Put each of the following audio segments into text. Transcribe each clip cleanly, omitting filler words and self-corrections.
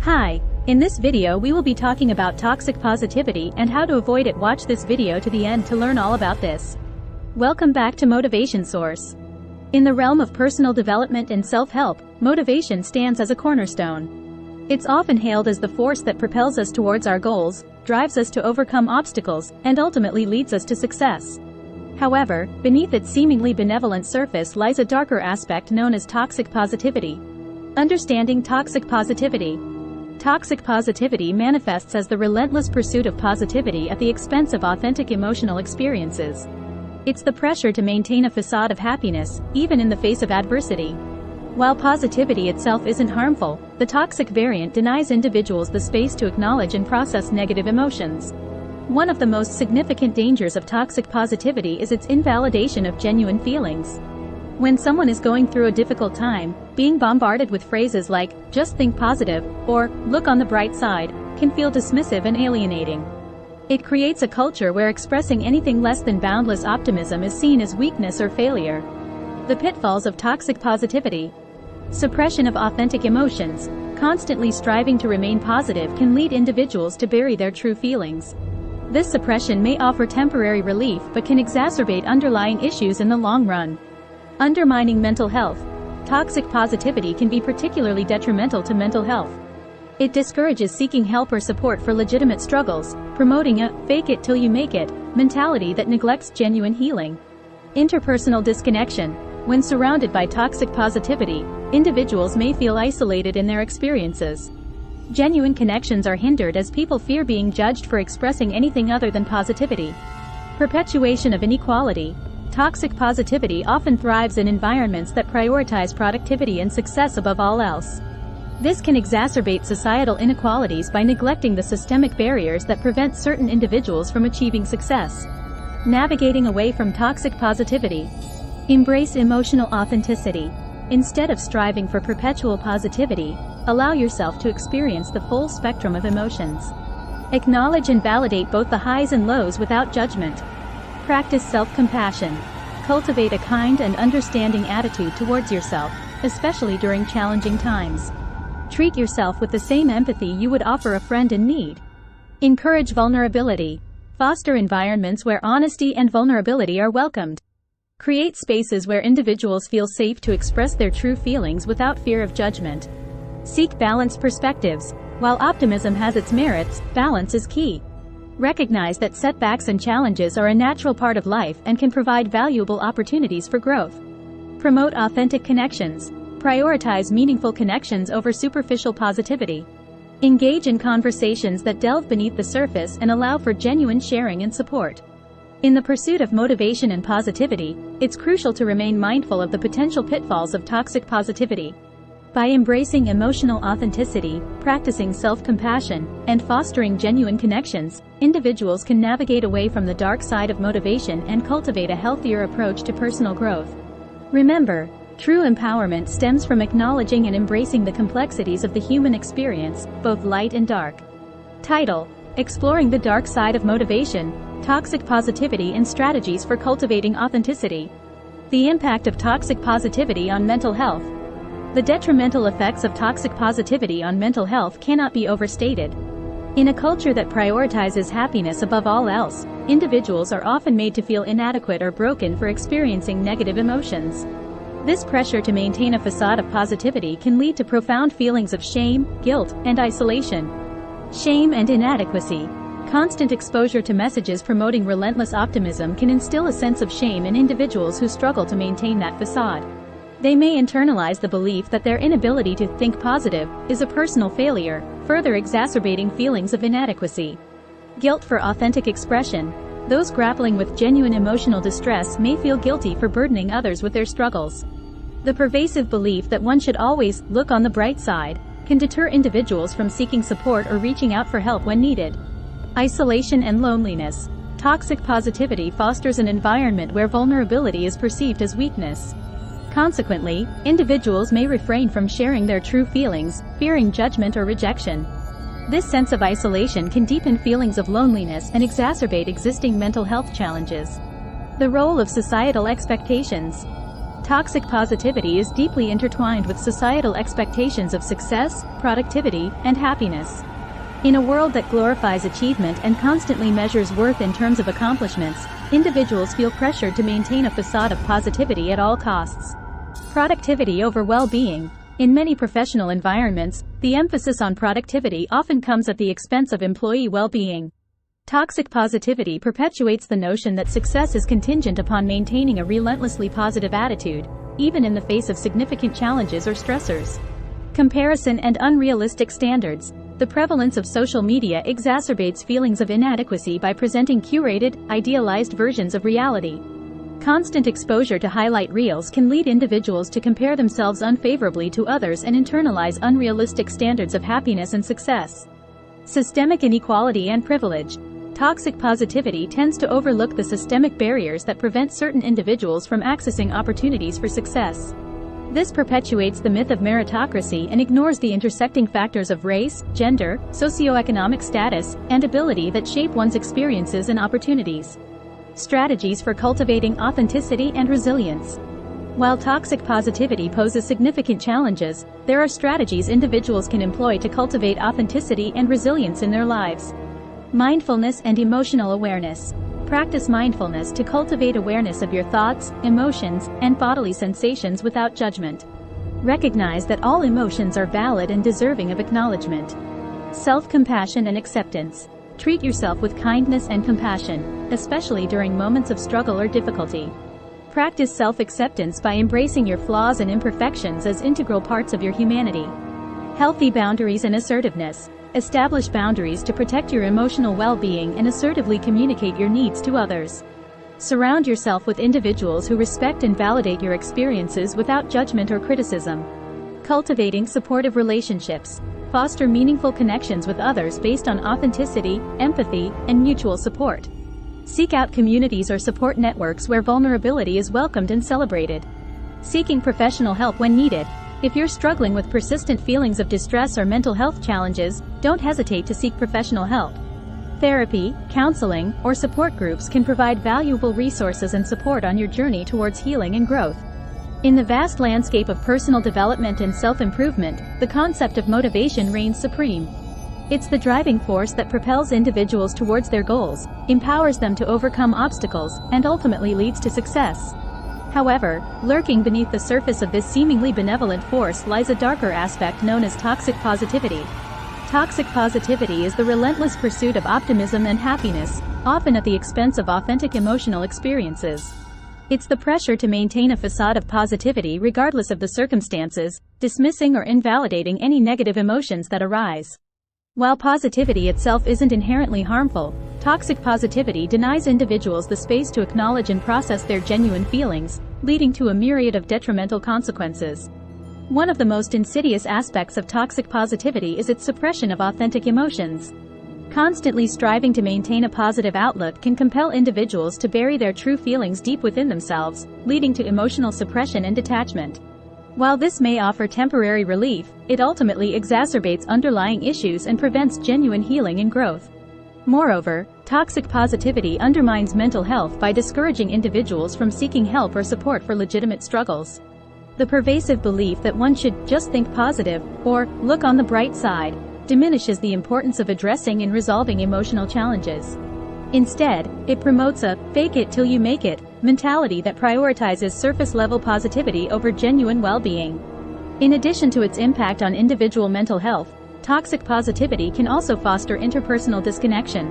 Hi, in this video we will be talking about toxic positivity and how to avoid it. Watch this video to the end to learn all about this. Welcome back to Motivation Source. In the realm of personal development and self-help, motivation stands as a cornerstone. It's often hailed as the force that propels us towards our goals, drives us to overcome obstacles, and ultimately leads us to success. However, beneath its seemingly benevolent surface lies a darker aspect known as toxic positivity. Understanding toxic positivity. Toxic positivity manifests as the relentless pursuit of positivity at the expense of authentic emotional experiences. It's the pressure to maintain a facade of happiness, even in the face of adversity. While positivity itself isn't harmful, the toxic variant denies individuals the space to acknowledge and process negative emotions. One of the most significant dangers of toxic positivity is its invalidation of genuine feelings. When someone is going through a difficult time, being bombarded with phrases like, "just think positive," or "look on the bright side," can feel dismissive and alienating. It creates a culture where expressing anything less than boundless optimism is seen as weakness or failure. The pitfalls of toxic positivity. Suppression of authentic emotions. Constantly striving to remain positive can lead individuals to bury their true feelings. This suppression may offer temporary relief but can exacerbate underlying issues in the long run. Undermining mental health. Toxic positivity can be particularly detrimental to mental health. It discourages seeking help or support for legitimate struggles, promoting a "fake it till you make it" mentality that neglects genuine healing. Interpersonal disconnection. When surrounded by toxic positivity, individuals may feel isolated in their experiences. Genuine connections are hindered as people fear being judged for expressing anything other than positivity. Perpetuation of inequality. Toxic positivity often thrives in environments that prioritize productivity and success above all else. This can exacerbate societal inequalities by neglecting the systemic barriers that prevent certain individuals from achieving success. Navigating away from toxic positivity. Embrace emotional authenticity. Instead of striving for perpetual positivity, allow yourself to experience the full spectrum of emotions. Acknowledge and validate both the highs and lows without judgment. Practice self-compassion. Cultivate a kind and understanding attitude towards yourself, especially during challenging times. Treat yourself with the same empathy you would offer a friend in need. Encourage vulnerability. Foster environments where honesty and vulnerability are welcomed. Create spaces where individuals feel safe to express their true feelings without fear of judgment. Seek balanced perspectives. While optimism has its merits, balance is key. Recognize that setbacks and challenges are a natural part of life and can provide valuable opportunities for growth. Promote authentic connections. Prioritize meaningful connections over superficial positivity. Engage in conversations that delve beneath the surface and allow for genuine sharing and support. In the pursuit of motivation and positivity, it's crucial to remain mindful of the potential pitfalls of toxic positivity. By embracing emotional authenticity, practicing self-compassion, and fostering genuine connections, individuals can navigate away from the dark side of motivation and cultivate a healthier approach to personal growth. Remember, true empowerment stems from acknowledging and embracing the complexities of the human experience, both light and dark. Title: Exploring the Dark Side of Motivation, Toxic Positivity and Strategies for Cultivating Authenticity. The impact of toxic positivity on mental health. The detrimental effects of toxic positivity on mental health cannot be overstated. In a culture that prioritizes happiness above all else, individuals are often made to feel inadequate or broken for experiencing negative emotions. This pressure to maintain a facade of positivity can lead to profound feelings of shame, guilt, and isolation. Shame and inadequacy. Constant exposure to messages promoting relentless optimism can instill a sense of shame in individuals who struggle to maintain that facade. They may internalize the belief that their inability to think positive is a personal failure, further exacerbating feelings of inadequacy. Guilt for authentic expression. Those grappling with genuine emotional distress may feel guilty for burdening others with their struggles. The pervasive belief that one should always look on the bright side can deter individuals from seeking support or reaching out for help when needed. Isolation and loneliness. Toxic positivity fosters an environment where vulnerability is perceived as weakness. Consequently, individuals may refrain from sharing their true feelings, fearing judgment or rejection. This sense of isolation can deepen feelings of loneliness and exacerbate existing mental health challenges. The role of societal expectations. Toxic positivity is deeply intertwined with societal expectations of success, productivity, and happiness. In a world that glorifies achievement and constantly measures worth in terms of accomplishments, individuals feel pressured to maintain a facade of positivity at all costs. Productivity over well-being. In many professional environments, the emphasis on productivity often comes at the expense of employee well-being. Toxic positivity perpetuates the notion that success is contingent upon maintaining a relentlessly positive attitude, even in the face of significant challenges or stressors. Comparison and unrealistic standards. The prevalence of social media exacerbates feelings of inadequacy by presenting curated, idealized versions of reality. Constant exposure to highlight reels can lead individuals to compare themselves unfavorably to others and internalize unrealistic standards of happiness and success. Systemic inequality and privilege. Toxic positivity tends to overlook the systemic barriers that prevent certain individuals from accessing opportunities for success. This perpetuates the myth of meritocracy and ignores the intersecting factors of race, gender, socioeconomic status, and ability that shape one's experiences and opportunities. Strategies for cultivating authenticity and resilience. While toxic positivity poses significant challenges, there are strategies individuals can employ to cultivate authenticity and resilience in their lives. Mindfulness and emotional awareness. Practice mindfulness to cultivate awareness of your thoughts, emotions, and bodily sensations without judgment. Recognize that all emotions are valid and deserving of acknowledgement. Self-compassion and acceptance. Treat yourself with kindness and compassion, especially during moments of struggle or difficulty. Practice self-acceptance by embracing your flaws and imperfections as integral parts of your humanity. Healthy boundaries and assertiveness. Establish boundaries to protect your emotional well-being and assertively communicate your needs to others. Surround yourself with individuals who respect and validate your experiences without judgment or criticism. Cultivating supportive relationships. Foster meaningful connections with others based on authenticity, empathy, and mutual support. Seek out communities or support networks where vulnerability is welcomed and celebrated. Seeking professional help when needed. If you're struggling with persistent feelings of distress or mental health challenges, don't hesitate to seek professional help. Therapy, counseling, or support groups can provide valuable resources and support on your journey towards healing and growth. In the vast landscape of personal development and self-improvement, the concept of motivation reigns supreme. It's the driving force that propels individuals towards their goals, empowers them to overcome obstacles, and ultimately leads to success. However, lurking beneath the surface of this seemingly benevolent force lies a darker aspect known as toxic positivity. Toxic positivity is the relentless pursuit of optimism and happiness, often at the expense of authentic emotional experiences. It's the pressure to maintain a facade of positivity regardless of the circumstances, dismissing or invalidating any negative emotions that arise. While positivity itself isn't inherently harmful, toxic positivity denies individuals the space to acknowledge and process their genuine feelings, leading to a myriad of detrimental consequences. One of the most insidious aspects of toxic positivity is its suppression of authentic emotions. Constantly striving to maintain a positive outlook can compel individuals to bury their true feelings deep within themselves, leading to emotional suppression and detachment. While this may offer temporary relief, it ultimately exacerbates underlying issues and prevents genuine healing and growth. Moreover, toxic positivity undermines mental health by discouraging individuals from seeking help or support for legitimate struggles. The pervasive belief that one should just think positive, or look on the bright side, diminishes the importance of addressing and resolving emotional challenges. Instead, it promotes a fake it till you make it mentality that prioritizes surface-level positivity over genuine well-being. In addition to its impact on individual mental health, toxic positivity can also foster interpersonal disconnection.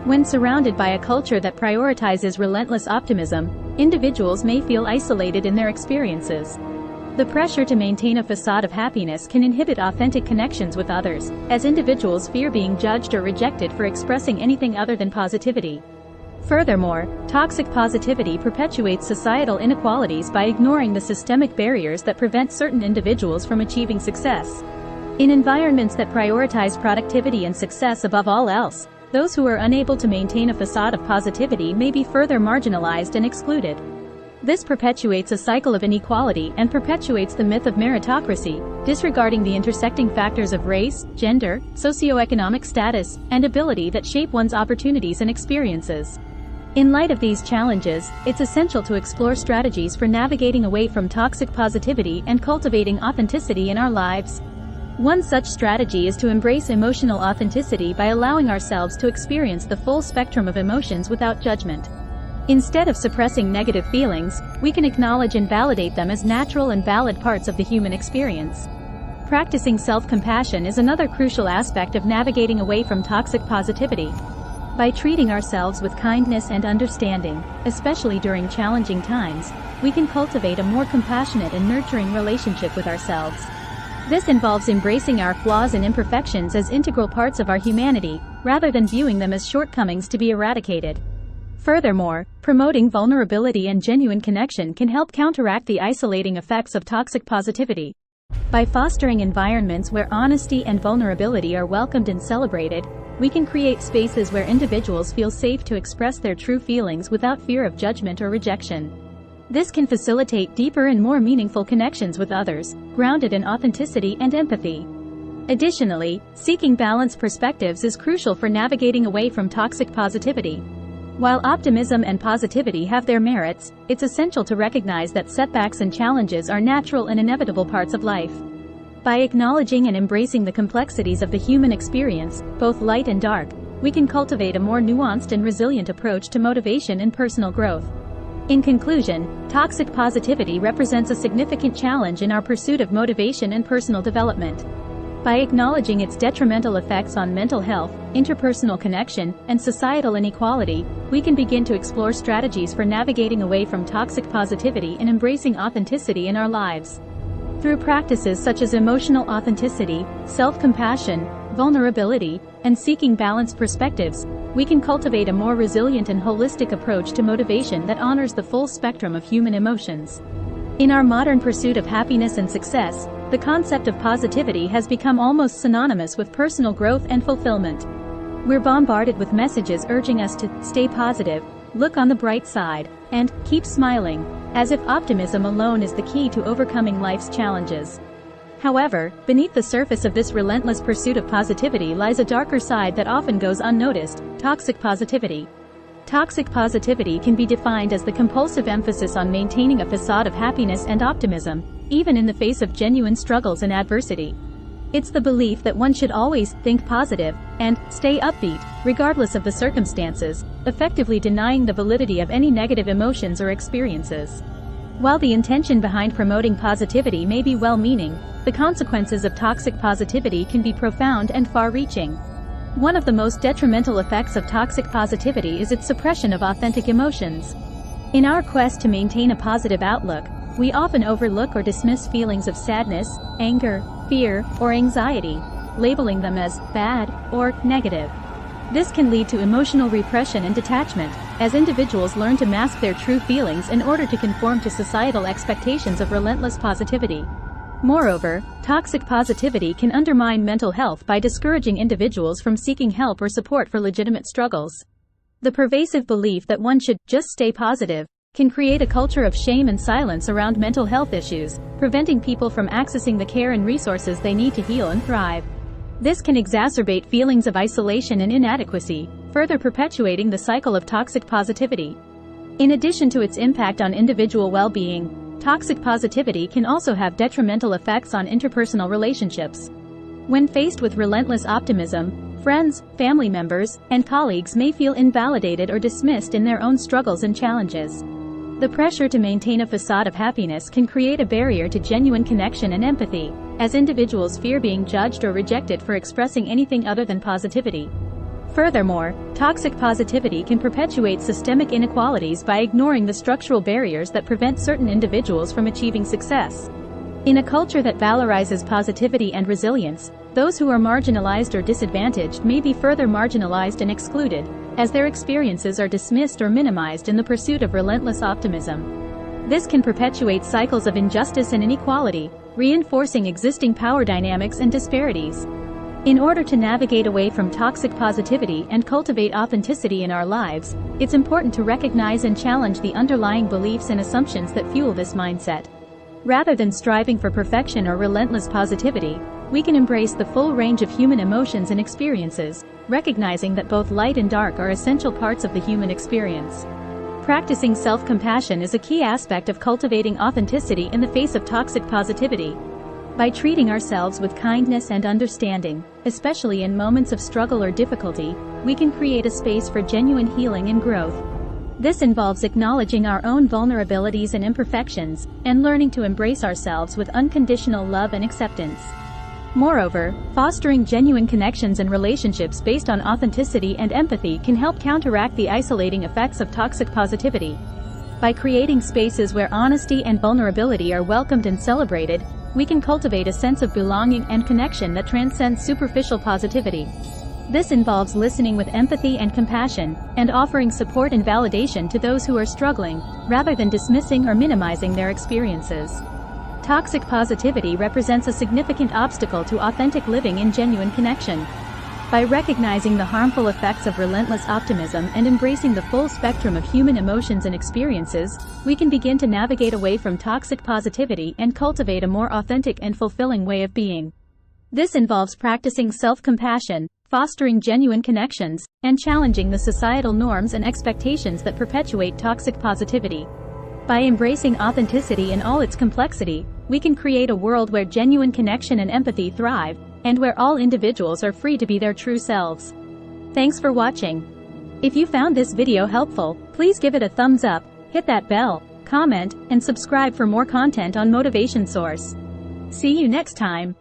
When surrounded by a culture that prioritizes relentless optimism, individuals may feel isolated in their experiences. The pressure to maintain a facade of happiness can inhibit authentic connections with others, as individuals fear being judged or rejected for expressing anything other than positivity. Furthermore, toxic positivity perpetuates societal inequalities by ignoring the systemic barriers that prevent certain individuals from achieving success. In environments that prioritize productivity and success above all else, those who are unable to maintain a facade of positivity may be further marginalized and excluded. This perpetuates a cycle of inequality and perpetuates the myth of meritocracy, disregarding the intersecting factors of race, gender, socioeconomic status, and ability that shape one's opportunities and experiences. In light of these challenges, it's essential to explore strategies for navigating away from toxic positivity and cultivating authenticity in our lives. One such strategy is to embrace emotional authenticity by allowing ourselves to experience the full spectrum of emotions without judgment. Instead of suppressing negative feelings, we can acknowledge and validate them as natural and valid parts of the human experience. Practicing self-compassion is another crucial aspect of navigating away from toxic positivity. By treating ourselves with kindness and understanding, especially during challenging times, we can cultivate a more compassionate and nurturing relationship with ourselves. This involves embracing our flaws and imperfections as integral parts of our humanity, rather than viewing them as shortcomings to be eradicated. Furthermore, promoting vulnerability and genuine connection can help counteract the isolating effects of toxic positivity. By fostering environments where honesty and vulnerability are welcomed and celebrated, we can create spaces where individuals feel safe to express their true feelings without fear of judgment or rejection. This can facilitate deeper and more meaningful connections with others, grounded in authenticity and empathy. Additionally, seeking balanced perspectives is crucial for navigating away from toxic positivity. While optimism and positivity have their merits, it's essential to recognize that setbacks and challenges are natural and inevitable parts of life. By acknowledging and embracing the complexities of the human experience, both light and dark, we can cultivate a more nuanced and resilient approach to motivation and personal growth. In conclusion, toxic positivity represents a significant challenge in our pursuit of motivation and personal development. By acknowledging its detrimental effects on mental health, interpersonal connection, and societal inequality, we can begin to explore strategies for navigating away from toxic positivity and embracing authenticity in our lives. Through practices such as emotional authenticity, self-compassion, vulnerability, and seeking balanced perspectives, we can cultivate a more resilient and holistic approach to motivation that honors the full spectrum of human emotions. In our modern pursuit of happiness and success, the concept of positivity has become almost synonymous with personal growth and fulfillment. We're bombarded with messages urging us to stay positive, look on the bright side, and keep smiling, as if optimism alone is the key to overcoming life's challenges. However, beneath the surface of this relentless pursuit of positivity lies a darker side that often goes unnoticed: toxic positivity. Toxic positivity can be defined as the compulsive emphasis on maintaining a facade of happiness and optimism, even in the face of genuine struggles and adversity. It's the belief that one should always think positive and stay upbeat, regardless of the circumstances, effectively denying the validity of any negative emotions or experiences. While the intention behind promoting positivity may be well-meaning, the consequences of toxic positivity can be profound and far-reaching. One of the most detrimental effects of toxic positivity is its suppression of authentic emotions. In our quest to maintain a positive outlook, we often overlook or dismiss feelings of sadness, anger, fear, or anxiety, labeling them as bad or negative. This can lead to emotional repression and detachment, as individuals learn to mask their true feelings in order to conform to societal expectations of relentless positivity. Moreover, toxic positivity can undermine mental health by discouraging individuals from seeking help or support for legitimate struggles. The pervasive belief that one should just stay positive can create a culture of shame and silence around mental health issues, preventing people from accessing the care and resources they need to heal and thrive. This can exacerbate feelings of isolation and inadequacy, further perpetuating the cycle of toxic positivity. In addition to its impact on individual well-being, toxic positivity can also have detrimental effects on interpersonal relationships. When faced with relentless optimism, friends, family members, and colleagues may feel invalidated or dismissed in their own struggles and challenges. The pressure to maintain a facade of happiness can create a barrier to genuine connection and empathy, as individuals fear being judged or rejected for expressing anything other than positivity. Furthermore, toxic positivity can perpetuate systemic inequalities by ignoring the structural barriers that prevent certain individuals from achieving success. In a culture that valorizes positivity and resilience, those who are marginalized or disadvantaged may be further marginalized and excluded, as their experiences are dismissed or minimized in the pursuit of relentless optimism. This can perpetuate cycles of injustice and inequality, reinforcing existing power dynamics and disparities. In order to navigate away from toxic positivity and cultivate authenticity in our lives, it's important to recognize and challenge the underlying beliefs and assumptions that fuel this mindset. Rather than striving for perfection or relentless positivity, we can embrace the full range of human emotions and experiences, recognizing that both light and dark are essential parts of the human experience. Practicing self-compassion is a key aspect of cultivating authenticity in the face of toxic positivity. By treating ourselves with kindness and understanding, especially in moments of struggle or difficulty, we can create a space for genuine healing and growth. This involves acknowledging our own vulnerabilities and imperfections, and learning to embrace ourselves with unconditional love and acceptance. Moreover, fostering genuine connections and relationships based on authenticity and empathy can help counteract the isolating effects of toxic positivity. By creating spaces where honesty and vulnerability are welcomed and celebrated, we can cultivate a sense of belonging and connection that transcends superficial positivity. This involves listening with empathy and compassion, and offering support and validation to those who are struggling, rather than dismissing or minimizing their experiences. Toxic positivity represents a significant obstacle to authentic living in genuine connection. By recognizing the harmful effects of relentless optimism and embracing the full spectrum of human emotions and experiences, we can begin to navigate away from toxic positivity and cultivate a more authentic and fulfilling way of being. This involves practicing self-compassion, fostering genuine connections, and challenging the societal norms and expectations that perpetuate toxic positivity. By embracing authenticity in all its complexity, we can create a world where genuine connection and empathy thrive, and where all individuals are free to be their true selves. Thanks for watching. If you found this video helpful, please give it a thumbs up, hit that bell, comment, and subscribe for more content on Motivation Source. See you next time.